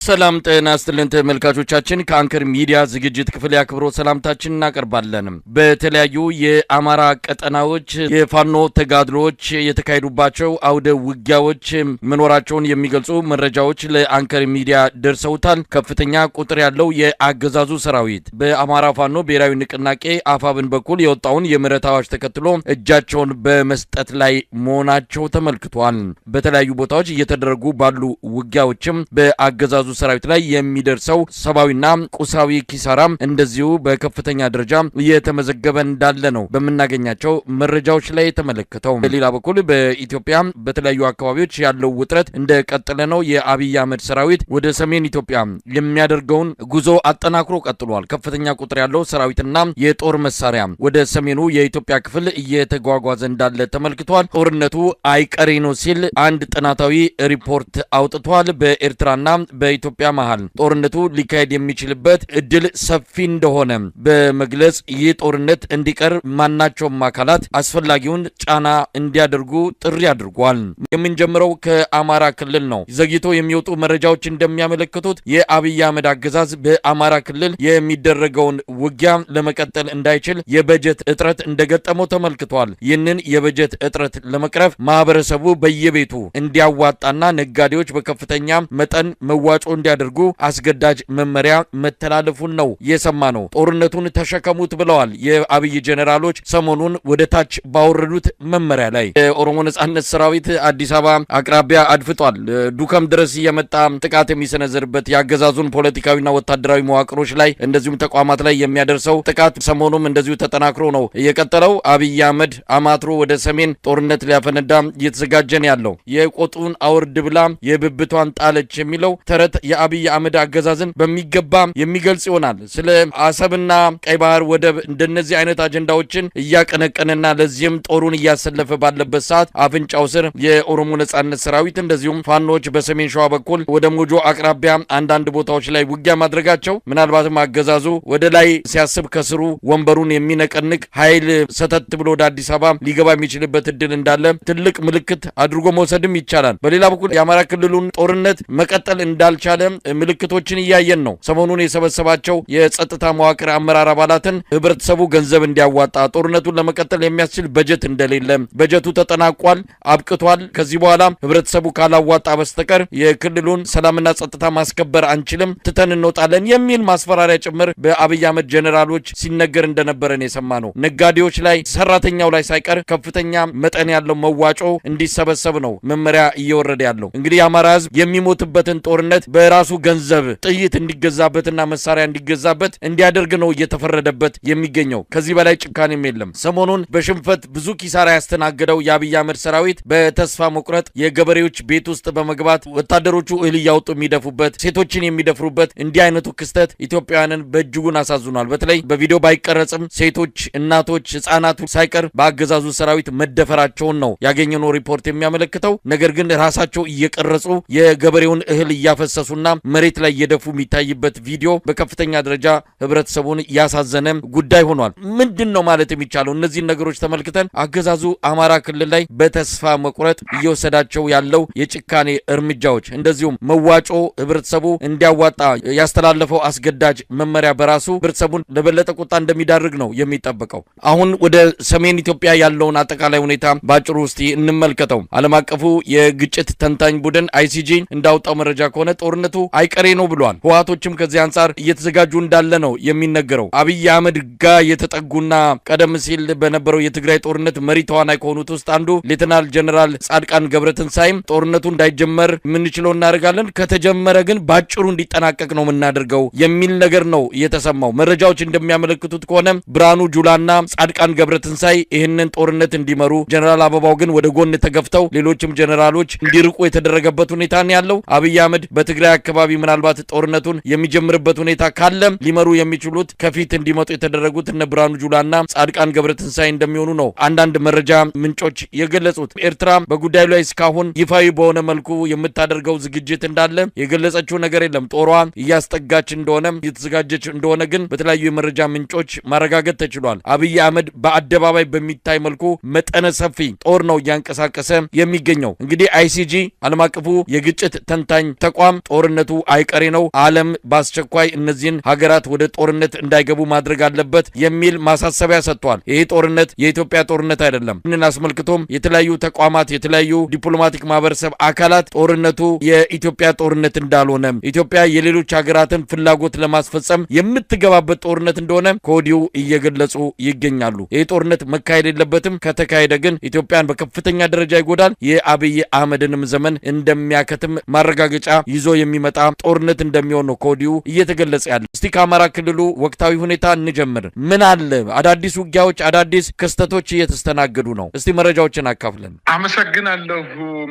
ሰላም ጤና ይስጥልን ተመልካቾቻችን ከአንከር ሚዲያ ዝግጅት ክፍል ያክብሮት ሰላምታችንን እናቀርባለን። በተለያዩ የአማራ ቀጠናዎች የፋኖ ተጋድሎዎች የተካሄዱባቸው አውደ ውጊያዎች መኖራቸውን የሚገልጹ መረጃዎች ለአንከር ሚዲያ ደርሰውታል። ከፍተኛ ቁጥር ያለው የአገዛዙ ሰራዊት በአማራ ፋኖ ብሔራዊ ንቅናቄ አፋብን በኩል የወጣውን የምህረት አዋጅ ተከትሎ እጃቸውን በመስጠት ላይ መሆናቸው ተመልክቷል። በተለያዩ ቦታዎች እየተደረጉ ባሉ ውጊያዎችም በአገዛዙ ሰራዊት ላይ የሚደርሰው ሰብአዊና ቁሳዊ ኪሳራም እንደዚሁ በከፍተኛ ደረጃ እየተመዘገበ እንዳለ ነው በመናገኛቸው መረጃዎች ላይ ተመለከተው። በሌላ በኩል በኢትዮጵያ በተለያዩ አካባቢዎች ያለው ውጥረት እንደቀጠለ ነው። የአብይ አህመድ ሰራዊት ወደ ሰሜን ኢትዮጵያ የሚያደርገውን ጉዞ አጠናክሮ ቀጥሏል። ከፍተኛ ቁጥር ያለው ሰራዊትና የጦር መሳሪያ ወደ ሰሜኑ የኢትዮጵያ ክፍል እየተጓጓዘ እንዳለ ተመልክቷል። ጦርነቱ አይቀሬ ነው ሲል አንድ ጥናታዊ ሪፖርት አውጥቷል። በኤርትራና በኢትዮጵያ መሃል ጦርነቱ ሊካሄድ የሚችልበት እድል ሰፊ እንደሆነ በመግለጽ ይህ ጦርነት እንዲቀር ማናቸውም አካላት አስፈላጊውን ጫና እንዲያደርጉ ጥሪ አድርጓል። የምንጀምረው ከአማራ ክልል ነው። ዘግይቶ የሚወጡ መረጃዎች እንደሚያመለክቱት የአብይ አህመድ አገዛዝ በአማራ ክልል የሚደረገውን ውጊያ ለመቀጠል እንዳይችል የበጀት እጥረት እንደገጠመው ተመልክቷል። ይህንን የበጀት እጥረት ለመቅረፍ ማህበረሰቡ በየቤቱ እንዲያዋጣና ነጋዴዎች በከፍተኛ መጠን መዋጮ እንዲያደርጉ አስገዳጅ መመሪያ መተላለፉን ነው የሰማነው። ጦርነቱን ተሸከሙት ብለዋል የአብይ ጄኔራሎች ሰሞኑን ወደ ታች ባወረዱት መመሪያ ላይ። የኦሮሞ ነጻነት ሰራዊት አዲስ አበባ አቅራቢያ አድፍጧል። ዱከም ድረስ የመጣ ጥቃት የሚሰነዘርበት ያገዛዙን ፖለቲካዊና ወታደራዊ መዋቅሮች ላይ እንደዚሁም ተቋማት ላይ የሚያደርሰው ጥቃት ሰሞኑም እንደዚሁ ተጠናክሮ ነው የቀጠለው። አብይ አህመድ አማትሮ ወደ ሰሜን ጦርነት ሊያፈነዳ እየተዘጋጀ ነው ያለው። የቆጡን አውርድ ብላ የብብቷን ጣለች የሚለው ተረት የአብይ አህመድ አገዛዝን በሚገባ የሚገልጽ ይሆናል። ስለ አሰብና ቀይ ባህር ወደብ እንደነዚህ አይነት አጀንዳዎችን እያቀነቀነና ለዚህም ጦሩን እያሰለፈ ባለበት ሰዓት አፍንጫው ስር የኦሮሞ ነጻነት ሰራዊት እንደዚሁም ፋኖች በሰሜን ሸዋ በኩል ወደ ሞጆ አቅራቢያ አንዳንድ ቦታዎች ላይ ውጊያ ማድረጋቸው ምናልባትም አገዛዙ ወደ ላይ ሲያስብ ከስሩ ወንበሩን የሚነቀንቅ ኃይል ሰተት ብሎ ወደ አዲስ አበባ ሊገባ የሚችልበት እድል እንዳለ ትልቅ ምልክት አድርጎ መውሰድም ይቻላል። በሌላ በኩል የአማራ ክልሉን ጦርነት መቀጠል እንዳልቻለ ምልክቶችን እያየን ነው። ሰሞኑን የሰበሰባቸው የጸጥታ መዋቅር አመራር አባላትን ህብረተሰቡ ገንዘብ እንዲያዋጣ ጦርነቱን ለመቀጠል የሚያስችል በጀት እንደሌለ፣ በጀቱ ተጠናቋል፣ አብቅቷል፣ ከዚህ በኋላ ህብረተሰቡ ካላዋጣ በስተቀር የክልሉን ሰላምና ጸጥታ ማስከበር አንችልም፣ ትተን እንወጣለን የሚል ማስፈራሪያ ጭምር በአብይ አህመድ ጄኔራሎች ሲነገር እንደነበረን የሰማነው። ነጋዴዎች ላይ ሰራተኛው ላይ ሳይቀር ከፍተኛ መጠን ያለው መዋጮ እንዲሰበሰብ ነው መመሪያ እየወረደ ያለው። እንግዲህ የአማራ ህዝብ የሚሞትበትን ጦርነት በራሱ ገንዘብ ጥይት እንዲገዛበትና መሳሪያ እንዲገዛበት እንዲያደርግ ነው እየተፈረደበት የሚገኘው። ከዚህ በላይ ጭካኔም የለም። ሰሞኑን በሽንፈት ብዙ ኪሳራ ያስተናገደው የአብይ አህመድ ሰራዊት በተስፋ መቁረጥ የገበሬዎች ቤት ውስጥ በመግባት ወታደሮቹ እህል እያወጡ የሚደፉበት፣ ሴቶችን የሚደፍሩበት እንዲህ አይነቱ ክስተት ኢትዮጵያውያንን በእጅጉን አሳዝኗል። በተለይ በቪዲዮ ባይቀረጽም ሴቶች፣ እናቶች፣ ህጻናቱ ሳይቀር በአገዛዙ ሰራዊት መደፈራቸውን ነው ያገኘነው ሪፖርት የሚያመለክተው። ነገር ግን ራሳቸው እየቀረጹ የገበሬውን እህል እያፈሰሱና መሬት ላይ እየደፉ የሚታይበት ቪዲዮ በከፍተኛ ደረጃ ህብረተሰቡን ያሳዘነ ጉዳይ ሆኗል። ምንድነው ማለት የሚቻለው? እነዚህን ነገሮች ተመልክተን አገዛዙ አማራ ክልል ላይ በተስፋ መቁረጥ እየወሰዳቸው ያለው የጭካኔ እርምጃዎች እንደዚሁም መዋጮ ህብረተሰቡ እንዲያዋጣ ያስተላለፈው አስገዳጅ መመሪያ በራሱ ህብረተሰቡን ለበለጠ ቁጣ እንደሚዳርግ ነው የሚጠበቀው። አሁን ወደ ሰሜን ኢትዮጵያ ያለውን አጠቃላይ ሁኔታ ባጭሩ ውስጥ እንመልከተው። ዓለም አቀፉ የግጭት ተንታኝ ቡድን አይሲጂ እንዳወጣው መረጃ ከሆነ ጦርነቱ አይቀሬ ነው ብሏል። ህወሓቶችም ከዚህ አንጻር እየተዘጋጁ እንዳለ ነው የሚነገረው። አብይ አህመድ ጋር የተጠጉና ቀደም ሲል በነበረው የትግራይ ጦርነት መሪ ተዋናይ ከሆኑት ውስጥ አንዱ ሌተናል ጀነራል ጻድቃን ገብረትንሳኤም ጦርነቱ እንዳይጀመር የምንችለው እናደርጋለን፣ ከተጀመረ ግን ባጭሩ እንዲጠናቀቅ ነው የምናደርገው የሚል ነገር ነው የተሰማው። መረጃዎች እንደሚያመለክቱት ከሆነ ብርሃኑ ጁላና ጻድቃን ገብረትንሳኤ ይህንን ጦርነት እንዲመሩ፣ ጀነራል አበባው ግን ወደ ጎን ተገፍተው ሌሎችም ጀነራሎች እንዲርቁ የተደረገበት ሁኔታ ነው ያለው። አብይ አህመድ በትግራይ አካባቢ ምናልባት ጦርነቱን የሚጀምርበት ሁኔታ ካለ ሊመሩ የሚችሉት ከፊት እንዲመጡ የተደረጉት እነ ብርሃኑ ጁላና ጻድቃን ገብረትንሳኤ እንደሚሆኑ ነው አንዳንድ መረጃ ምንጮች የገለጹት። ኤርትራ በጉዳዩ ላይ እስካሁን ይፋዊ በሆነ መልኩ የምታደርገው ዝግጅት እንዳለ የገለጸችው ነገር የለም። ጦሯ እያስጠጋች እንደሆነ እየተዘጋጀች እንደሆነ ግን በተለያዩ የመረጃ ምንጮች ማረጋገጥ ተችሏል። አብይ አህመድ በአደባባይ በሚታይ መልኩ መጠነ ሰፊ ጦር ነው እያንቀሳቀሰ የሚገኘው። እንግዲህ አይሲጂ ዓለም አቀፉ የግጭት ተንታኝ ተቋም ጦርነቱ አይቀሬ ነው። ዓለም በአስቸኳይ እነዚህን ሀገራት ወደ ጦርነት እንዳይገቡ ማድረግ አለበት የሚል ማሳሰቢያ ሰጥቷል። ይሄ ጦርነት የኢትዮጵያ ጦርነት አይደለም። ይህንን አስመልክቶም የተለያዩ ተቋማት የተለያዩ ዲፕሎማቲክ ማህበረሰብ አካላት ጦርነቱ የኢትዮጵያ ጦርነት እንዳልሆነ ኢትዮጵያ የሌሎች ሀገራትን ፍላጎት ለማስፈጸም የምትገባበት ጦርነት እንደሆነ ከወዲሁ እየገለጹ ይገኛሉ። ይሄ ጦርነት መካሄድ የለበትም። ከተካሄደ ግን ኢትዮጵያን በከፍተኛ ደረጃ ይጎዳል። የአብይ አህመድንም ዘመን እንደሚያከትም ማረጋገጫ ይዞ የሚመጣ ጦርነት እንደሚሆን ነው ከወዲሁ እየተገለጸ ያለ። እስቲ ከአማራ ክልሉ ወቅታዊ ሁኔታ እንጀምር። ምን አለ? አዳዲስ ውጊያዎች፣ አዳዲስ ክስተቶች እየተስተናገዱ ነው። እስቲ መረጃዎችን አካፍለን። አመሰግናለሁ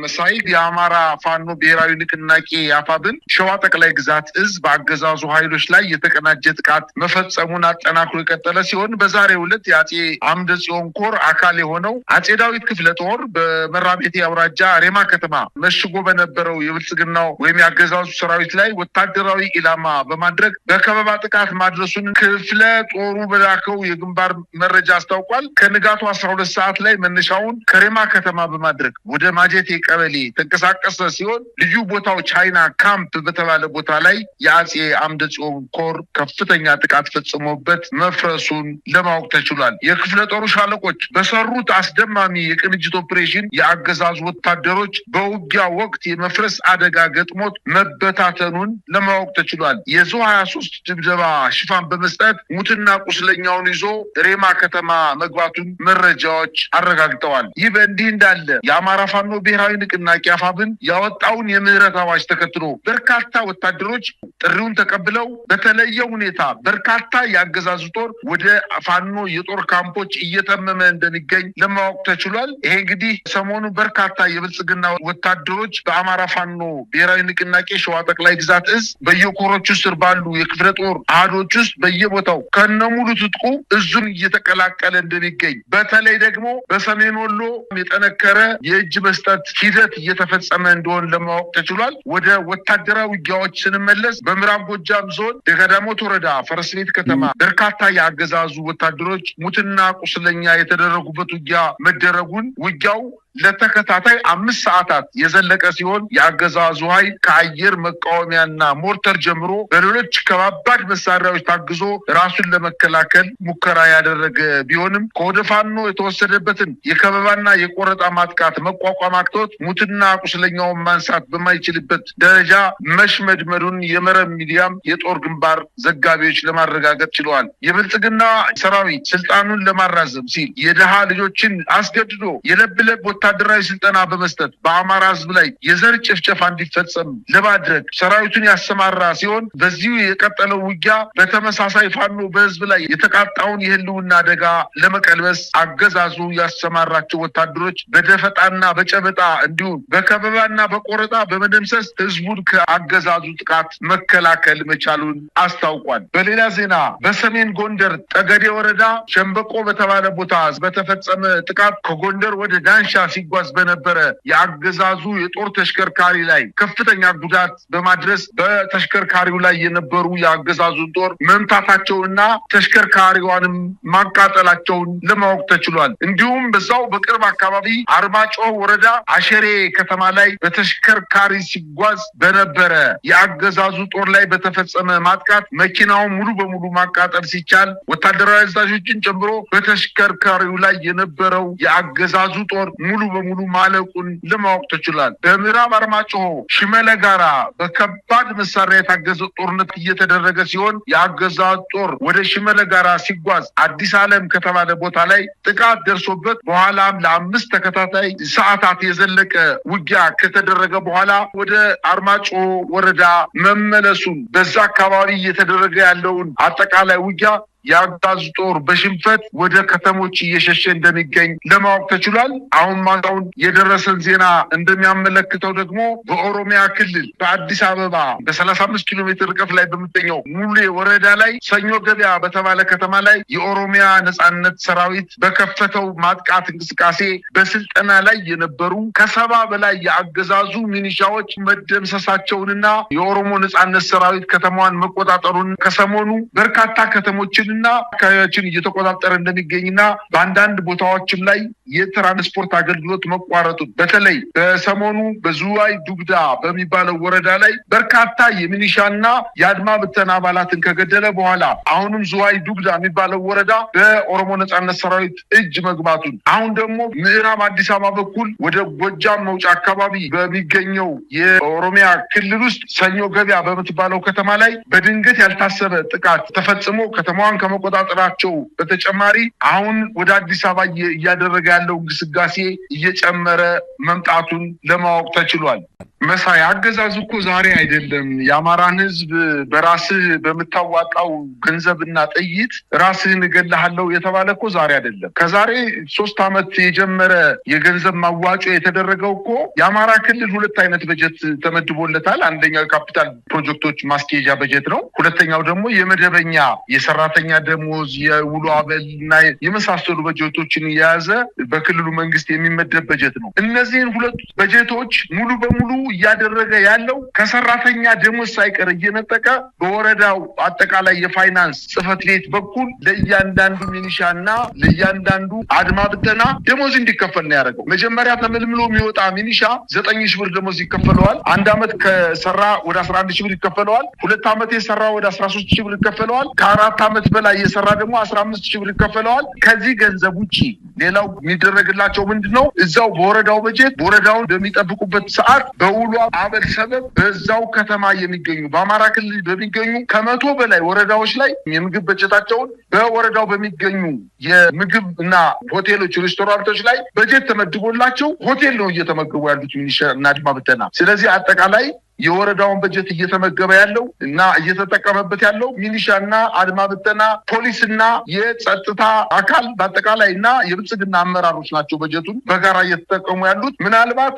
መሳይ። የአማራ ፋኖ ብሔራዊ ንቅናቄ አፋብን ሸዋ ጠቅላይ ግዛት እዝ በአገዛዙ ኃይሎች ላይ የተቀናጀ ጥቃት መፈጸሙን አጠናክሮ የቀጠለ ሲሆን በዛሬው ዕለት የአጼ አምደ ጽዮን ኮር አካል የሆነው አጼ ዳዊት ክፍለ ጦር በመራቤቴ አውራጃ ሬማ ከተማ መሽጎ በነበረው የብልጽግናው ወይም የአገዛዙ ሰራዊት ላይ ወታደራዊ ኢላማ በማድረግ በከበባ ጥቃት ማድረሱን ክፍለ ጦሩ በላከው የግንባር መረጃ አስታውቋል። ከንጋቱ 12 ሰዓት ላይ መነሻውን ከሬማ ከተማ በማድረግ ወደ ማጀቴ ቀበሌ ተንቀሳቀሰ ሲሆን ልዩ ቦታው ቻይና ካምፕ በተባለ ቦታ ላይ የአጼ አምደ ጽዮን ኮር ከፍተኛ ጥቃት ፈጽሞበት መፍረሱን ለማወቅ ተችሏል። የክፍለ ጦሩ ሻለቆች በሰሩት አስደማሚ የቅንጅት ኦፕሬሽን የአገዛዙ ወታደሮች በውጊያ ወቅት የመፍረስ አደጋ ገጥሞት መበታተኑን ለማወቅ ተችሏል። የዙ 23 ድብደባ ሽፋን በመስጠት ሙትና ቁስለኛውን ይዞ ሬማ ከተማ መግባቱን መረጃዎች አረጋግጠዋል። ይህ በእንዲህ እንዳለ የአማራ ፋኖ ብሔራዊ ንቅናቄ አፋብን ያወጣውን የምህረት አዋጅ ተከትሎ በርካታ ወታደሮች ጥሪውን ተቀብለው በተለየ ሁኔታ በርካታ የአገዛዙ ጦር ወደ ፋኖ የጦር ካምፖች እየተመመ እንደሚገኝ ለማወቅ ተችሏል። ይሄ እንግዲህ ሰሞኑ በርካታ የብልጽግና ወታደሮች በአማራ ፋኖ ብሔራዊ ንቅናቄ ሸዋ ጠቅላይ ግዛት እዝ በየኮሮቹ ስር ባሉ የክፍለ ጦር አሃዶች ውስጥ በየቦታው ከነሙሉ ትጥቁ እዙን እየተቀላቀለ እንደሚገኝ፣ በተለይ ደግሞ በሰሜን ወሎ የጠነከረ የእጅ መስጠት ሂደት እየተፈጸመ እንደሆነ ለማወቅ ተችሏል። ወደ ወታደራዊ ውጊያዎች ስንመለስ በምዕራብ ጎጃም ዞን ደጋዳሞት ወረዳ ፈረስ ቤት ከተማ በርካታ የአገዛዙ ወታደሮች ሙትና ቁስለኛ የተደረጉበት ውጊያ መደረጉን ውጊያው ለተከታታይ 5 ሰዓታት የዘለቀ ሲሆን የአገዛዙ ኃይል ከአየር መቃወሚያና ሞርተር ጀምሮ በሌሎች ከባባድ መሳሪያዎች ታግዞ ራሱን ለመከላከል ሙከራ ያደረገ ቢሆንም ከወደ ፋኖ የተወሰደበትን የከበባና የቆረጣ ማጥቃት መቋቋም አቅቶት ሙትና ቁስለኛውን ማንሳት በማይችልበት ደረጃ መሽመድመዱን የመረብ ሚዲያም የጦር ግንባር ዘጋቢዎች ለማረጋገጥ ችለዋል። የብልጽግና ሰራዊት ስልጣኑን ለማራዘም ሲል የደሃ ልጆችን አስገድዶ የለብለብ ወታደራዊ ስልጠና በመስጠት በአማራ ህዝብ ላይ የዘር ጭፍጨፋ እንዲፈጸም ለማድረግ ሰራዊቱን ያሰማራ ሲሆን በዚሁ የቀጠለው ውጊያ በተመሳሳይ ፋኖ በህዝብ ላይ የተቃጣውን የህልውና አደጋ ለመቀልበስ አገዛዙ ያሰማራቸው ወታደሮች በደፈጣና በጨበጣ እንዲሁም በከበባና በቆረጣ በመደምሰስ ህዝቡን ከአገዛዙ ጥቃት መከላከል መቻሉን አስታውቋል። በሌላ ዜና በሰሜን ጎንደር ጠገዴ ወረዳ ሸምበቆ በተባለ ቦታ በተፈጸመ ጥቃት ከጎንደር ወደ ዳንሻ ሲጓዝ በነበረ የአገዛዙ የጦር ተሽከርካሪ ላይ ከፍተኛ ጉዳት በማድረስ በተሽከርካሪው ላይ የነበሩ የአገዛዙን ጦር መምታታቸውና ተሽከርካሪዋንም ማቃጠላቸውን ለማወቅ ተችሏል። እንዲሁም በዛው በቅርብ አካባቢ አርማጭሆ ወረዳ አሸሬ ከተማ ላይ በተሽከርካሪ ሲጓዝ በነበረ የአገዛዙ ጦር ላይ በተፈጸመ ማጥቃት መኪናውን ሙሉ በሙሉ ማቃጠል ሲቻል ወታደራዊ አዛዦችን ጨምሮ በተሽከርካሪው ላይ የነበረው የአገዛዙ ጦር ሙሉ በሙሉ ማለቁን ለማወቅ ተችሏል። በምዕራብ አርማጭሆ ሽመለ ጋራ በከባድ መሳሪያ የታገዘ ጦርነት እየተደረገ ሲሆን የአገዛዙ ጦር ወደ ሽመለ ጋራ ሲጓዝ አዲስ ዓለም ከተባለ ቦታ ላይ ጥቃት ደርሶበት በኋላም ለ5 ተከታታይ ሰዓታት የዘለቀ ውጊያ ከተደረገ በኋላ ወደ አርማጭሆ ወረዳ መመለሱን በዛ አካባቢ እየተደረገ ያለውን አጠቃላይ ውጊያ የአገዛዙ ጦር በሽንፈት ወደ ከተሞች እየሸሸ እንደሚገኝ ለማወቅ ተችሏል። አሁን ማታውን የደረሰን ዜና እንደሚያመለክተው ደግሞ በኦሮሚያ ክልል በአዲስ አበባ በ35 ኪሎ ሜትር ርቀት ላይ በምትገኘው ሙሌ ወረዳ ላይ ሰኞ ገበያ በተባለ ከተማ ላይ የኦሮሚያ ነጻነት ሰራዊት በከፈተው ማጥቃት እንቅስቃሴ በስልጠና ላይ የነበሩ ከ70 በላይ የአገዛዙ ሚኒሻዎች መደምሰሳቸውንና የኦሮሞ ነጻነት ሰራዊት ከተማዋን መቆጣጠሩን ከሰሞኑ በርካታ ከተሞችን እንደሚችልና አካባቢዎችን እየተቆጣጠረ እንደሚገኝና በአንዳንድ ቦታዎችም ላይ የትራንስፖርት አገልግሎት መቋረጡ በተለይ በሰሞኑ በዝዋይ ዱግዳ በሚባለው ወረዳ ላይ በርካታ የሚሊሻና የአድማ ብተና አባላትን ከገደለ በኋላ አሁንም ዝዋይ ዱግዳ የሚባለው ወረዳ በኦሮሞ ነጻነት ሰራዊት እጅ መግባቱን አሁን ደግሞ ምዕራብ አዲስ አበባ በኩል ወደ ጎጃም መውጫ አካባቢ በሚገኘው የኦሮሚያ ክልል ውስጥ ሰኞ ገበያ በምትባለው ከተማ ላይ በድንገት ያልታሰበ ጥቃት ተፈጽሞ ከተማዋን ከመቆጣጠራቸው በተጨማሪ አሁን ወደ አዲስ አበባ እያደረገ ያለው ግስጋሴ እየጨመረ መምጣቱን ለማወቅ ተችሏል። መሳይ አገዛዙ እኮ ዛሬ አይደለም የአማራን ህዝብ በራስህ በምታዋጣው ገንዘብና ጥይት ራስህን እገልሃለሁ የተባለ እኮ ዛሬ አይደለም። ከዛሬ 3 ዓመት የጀመረ የገንዘብ ማዋጮ የተደረገው እኮ የአማራ ክልል 2 አይነት በጀት ተመድቦለታል። አንደኛው ካፒታል ፕሮጀክቶች ማስኬጃ በጀት ነው። ሁለተኛው ደግሞ የመደበኛ የሰራተኛ ደሞዝ፣ የውሎ አበልና የመሳሰሉ በጀቶችን የያዘ በክልሉ መንግስት የሚመደብ በጀት ነው። እነዚህን 2 በጀቶች ሙሉ በሙሉ እያደረገ ያለው ከሰራተኛ ደሞዝ ሳይቀር እየነጠቀ በወረዳው አጠቃላይ የፋይናንስ ጽህፈት ቤት በኩል ለእያንዳንዱ ሚሊሻና ለእያንዳንዱ አድማ ብተና ደሞዝ እንዲከፈል ነው ያደረገው። መጀመሪያ ተመልምሎ የሚወጣ ሚሊሻ 9,000 ብር ደሞዝ ይከፈለዋል። 1 ዓመት ከሰራ ወደ 11,000 ብር ይከፈለዋል። 2 ዓመት የሰራ ወደ 13,000 ብር ይከፈለዋል። ከ4 ዓመት በላይ የሰራ ደግሞ 15,000 ብር ይከፈለዋል። ከዚህ ገንዘብ ውጪ ሌላው የሚደረግላቸው ምንድነው? እዛው በወረዳው በጀት ወረዳውን በሚጠብቁበት ሰዓት በውሎ አበል ሰበብ በዛው ከተማ የሚገኙ በአማራ ክልል በሚገኙ ከ100 በላይ ወረዳዎች ላይ የምግብ በጀታቸውን በወረዳው በሚገኙ የምግብ እና ሆቴሎች፣ ሬስቶራንቶች ላይ በጀት ተመድቦላቸው ሆቴል ነው እየተመገቡ ያሉት ሚሊሻ እና አድማ ብተና። ስለዚህ አጠቃላይ የወረዳውን በጀት እየተመገበ ያለው እና እየተጠቀመበት ያለው ሚሊሻና አድማ ብተና፣ ፖሊስና የጸጥታ አካል በአጠቃላይ እና የብልጽግና አመራሮች ናቸው። በጀቱን በጋራ እየተጠቀሙ ያሉት ምናልባት